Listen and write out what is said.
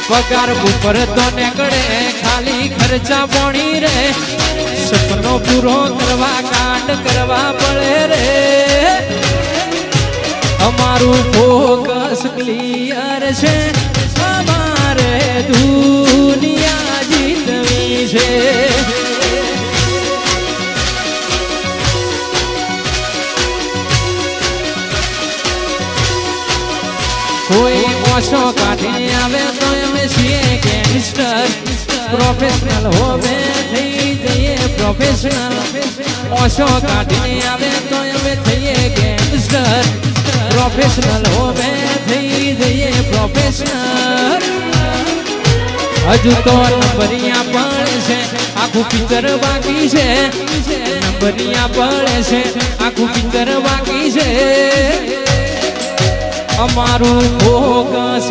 પગાર ઉપર તો નીકળે ખાલી ખર્ચા પોણી રે સપનો પૂરો કરવા કાંડ કરવા પડે રે અમારું ફોકસ ક્લિયર છે અમારે દુનિયા જીતવી છે કોઈ ઓછો કાઢી આવે તો અમે છીએ ગેંગસ્ટર પ્રોફેશનલ હોવે થઈ જઈએ પ્રોફેશનલ ઓછો કાઢી આવે તો અમે થઈએ ગેંગસ્ટર પ્રોફેશનલ હોવે થઈ જઈએ પ્રોફેશનલ હજુ તો નંબરિયા પડે છે આખું પિક્ચર બાકી છે નંબરિયા પડે છે આખું પિક્ચર બાકી છે અમારું ફોકસ